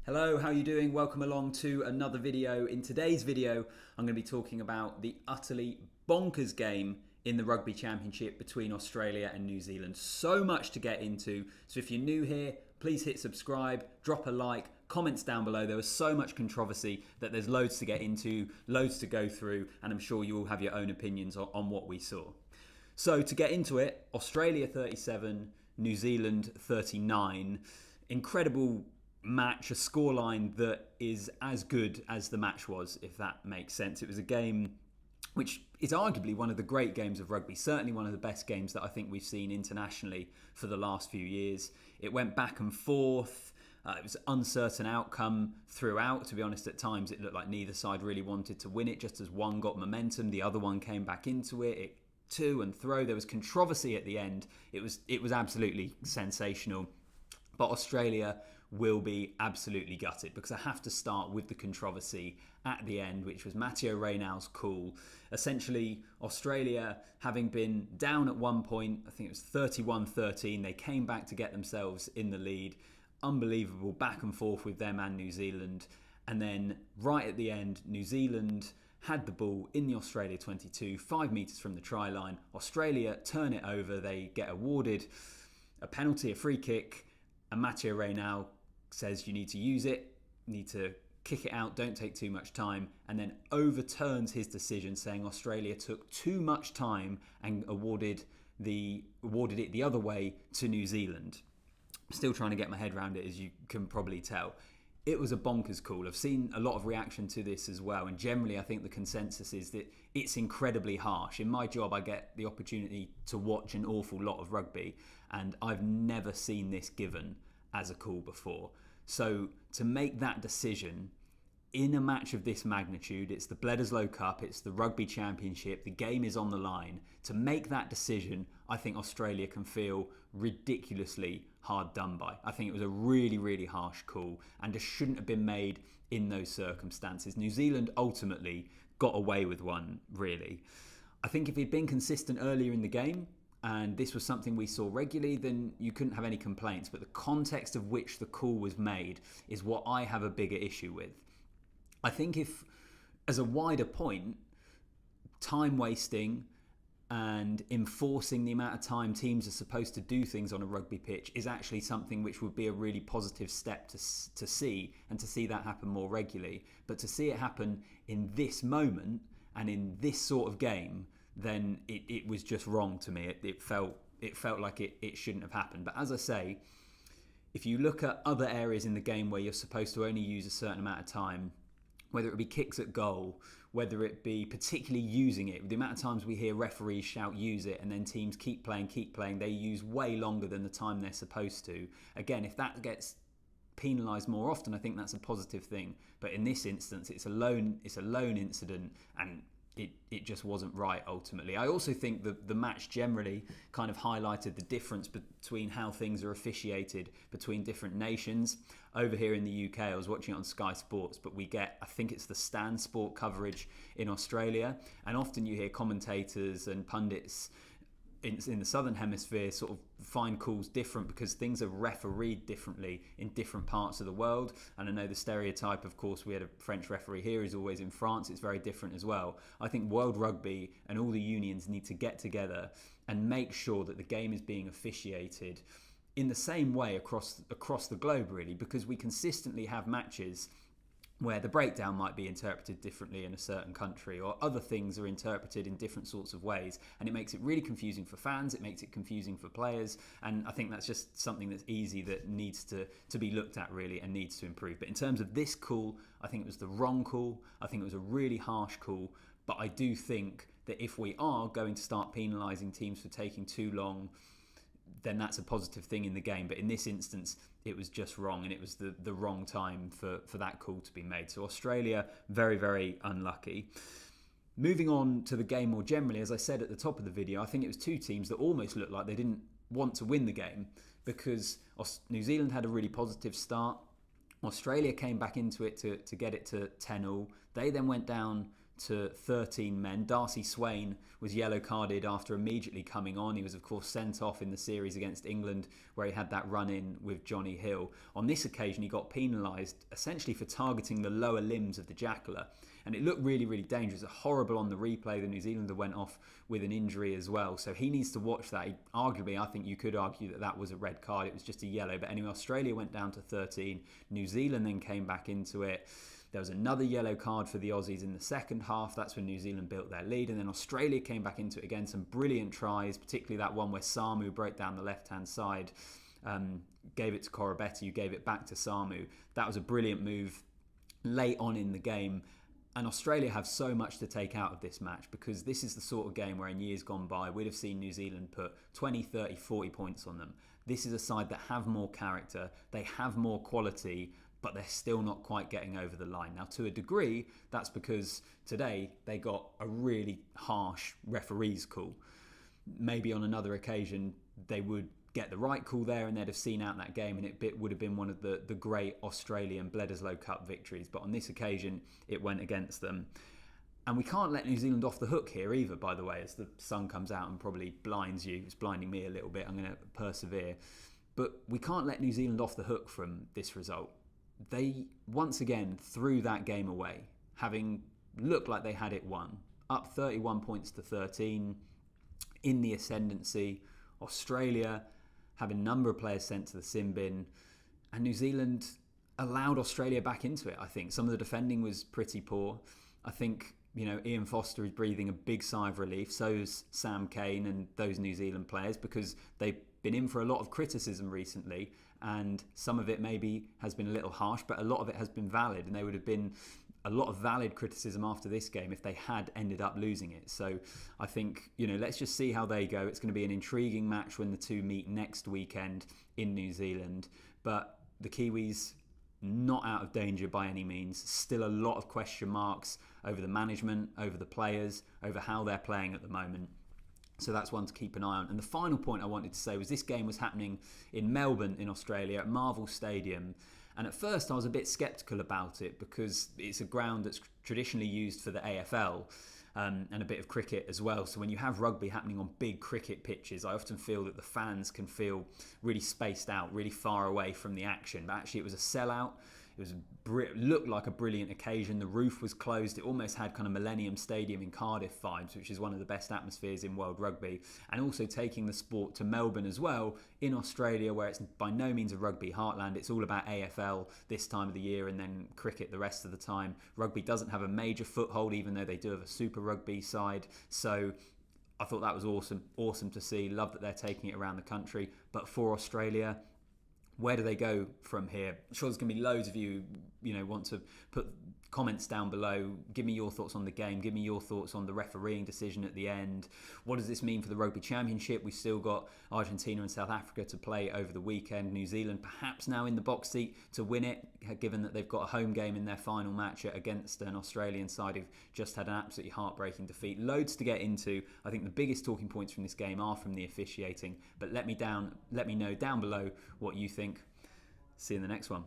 Hello, how are you doing? Welcome along to another video. In today's video, I'm going to be talking about the utterly bonkers game in the Rugby Championship between Australia and New Zealand. So much to get into. So if you're new here, please hit subscribe, drop a like, comments down below. There was so much controversy that there's loads to get into, loads to go through, and I'm sure you all have your own opinions on what we saw. So to get into it, Australia 37, New Zealand 39. Incredible match, a scoreline that is as good as the match was, if that makes sense. It was a game which is arguably one of the great games of rugby, certainly one of the best games that I think we've seen internationally for the last few years. It went back and forth. It was an uncertain outcome throughout. To be honest, at times it looked like neither side really wanted to win it. Just as one got momentum, the other one came back into it. It to and fro. There was controversy at the end. It was absolutely sensational. But Australia will be absolutely gutted, because I have to start with the controversy at the end, which was Matteo Reynau's call. Essentially, Australia, having been down at one point, I think it was 31-13, they came back to get themselves in the lead. Unbelievable back and forth with them and New Zealand. And then right at the end, New Zealand had the ball in the Australia 22, 5 metres from the try line. Australia turn it over. They get awarded a penalty, a free kick, and Matteo Reynau says you need to use it, need to kick it out, don't take too much time, and then overturns his decision, saying Australia took too much time and awarded it the other way to New Zealand. I'm still trying to get my head around it, as you can probably tell. It was a bonkers call. I've seen a lot of reaction to this as well, and generally I think the consensus is that it's incredibly harsh. In my job, I get the opportunity to watch an awful lot of rugby, and I've never seen this given as a call before. So to make that decision in a match of this magnitude, it's the Bledisloe Cup, it's the Rugby Championship, the game is on the line. To make that decision, I think Australia can feel ridiculously hard done by. I think it was a really, really harsh call and just shouldn't have been made in those circumstances. New Zealand ultimately got away with one, really. I think if he'd been consistent earlier in the game, and this was something we saw regularly, then you couldn't have any complaints. But the context of which the call was made is what I have a bigger issue with. I think if, as a wider point, time wasting and enforcing the amount of time teams are supposed to do things on a rugby pitch is actually something which would be a really positive step to see, and to see that happen more regularly. But to see it happen in this moment and in this sort of game, then it was just wrong to me. It felt like it shouldn't have happened. But as I say, if you look at other areas in the game where you're supposed to only use a certain amount of time, whether it be kicks at goal, whether it be particularly using it, the amount of times we hear referees shout use it, and then teams keep playing, they use way longer than the time they're supposed to. Again, if that gets penalised more often, I think that's a positive thing. But in this instance, it's a lone incident, and it just wasn't right ultimately. I also think that the match generally kind of highlighted the difference between how things are officiated between different nations. Over here in the UK, I was watching it on Sky Sports, but we get, I think it's the Stan Sport coverage in Australia, and often you hear commentators and pundits in the Southern Hemisphere sort of find calls different because things are refereed differently in different parts of the world. And I know the stereotype, of course, we had a French referee here, is always in France. It's very different as well. I think World Rugby and all the unions need to get together and make sure that the game is being officiated in the same way across the globe, really, because we consistently have matches where the breakdown might be interpreted differently in a certain country, or other things are interpreted in different sorts of ways, and it makes it really confusing for fans, it makes it confusing for players, and I think that's just something that's easy, that needs to be looked at really, and needs to improve. But in terms of this call, I think it was the wrong call. I think it was a really harsh call, but I do think that if we are going to start penalising teams for taking too long, then that's a positive thing in the game. But in this instance, it was just wrong, and it was the wrong time for that call to be made. So Australia, very, very unlucky. Moving on to the game more generally, as I said at the top of the video, I think it was two teams that almost looked like they didn't want to win the game, because New Zealand had a really positive start. Australia came back into it to get it to 10-all. They then went down to 13 men. Darcy Swain was yellow carded after immediately coming on. He was of course sent off in the series against England where he had that run-in with Johnny Hill. On this occasion he got penalised essentially for targeting the lower limbs of the jackler, and it looked really, really dangerous. Horrible on the replay. The New Zealander went off with an injury as well, so he needs to watch that. Arguably, I think you could argue that that was a red card. It was just a yellow, but anyway, Australia went down to 13. New Zealand then came back into it. There was another yellow card for the Aussies in the second half. That's when New Zealand built their lead. And then Australia came back into it again. Some brilliant tries, particularly that one where Samu broke down the left-hand side, gave it to Korobetu, gave it back to Samu. That was a brilliant move late on in the game. And Australia have so much to take out of this match, because this is the sort of game where in years gone by we'd have seen New Zealand put 20, 30, 40 points on them. This is a side that have more character, they have more quality, but they're still not quite getting over the line. Now, to a degree, that's because today they got a really harsh referee's call. Maybe on another occasion they would get the right call there and they'd have seen out that game, and it would have been one of the great Australian Bledisloe Cup victories. But on this occasion, it went against them. And we can't let New Zealand off the hook here either, by the way, as the sun comes out and probably blinds you. It's blinding me a little bit. I'm going to persevere. But we can't let New Zealand off the hook from this result. They, once again, threw that game away, having looked like they had it won. Up 31 points to 13, in the ascendancy. Australia having a number of players sent to the sin bin, and New Zealand allowed Australia back into it, I think. Some of the defending was pretty poor. I think, Ian Foster is breathing a big sigh of relief. So is Sam Cane and those New Zealand players, because they've been in for a lot of criticism recently, and some of it maybe has been a little harsh, but a lot of it has been valid, and there would have been a lot of valid criticism after this game if they had ended up losing it. So I think, let's just see how they go. It's going to be an intriguing match when the two meet next weekend in New Zealand. But the Kiwis, not out of danger by any means. Still a lot of question marks over the management, over the players, over how they're playing at the moment. So that's one to keep an eye on. And the final point I wanted to say was this game was happening in Melbourne in Australia at Marvel Stadium. And at first I was a bit sceptical about it, because it's a ground that's traditionally used for the AFL and a bit of cricket as well. So when you have rugby happening on big cricket pitches, I often feel that the fans can feel really spaced out, really far away from the action. But actually it was a sellout. It looked like a brilliant occasion. The roof was closed. It almost had kind of Millennium Stadium in Cardiff vibes, which is one of the best atmospheres in world rugby. And also taking the sport to Melbourne as well, in Australia, where it's by no means a rugby heartland. It's all about AFL this time of the year, and then cricket the rest of the time. Rugby doesn't have a major foothold, even though they do have a Super Rugby side. So I thought that was awesome to see. Love that they're taking it around the country. But for Australia, where do they go from here? I'm sure there's going to be loads of you, want to put comments down below. Give me your thoughts on the game. Give me your thoughts on the refereeing decision at the end. What does this mean for the Rugby Championship? We've still got Argentina and South Africa to play over the weekend. New Zealand perhaps now in the box seat to win it, given that they've got a home game in their final match against an Australian side who've just had an absolutely heartbreaking defeat. Loads to get into. I think the biggest talking points from this game are from the officiating. But let me know down below what you think. See you in the next one.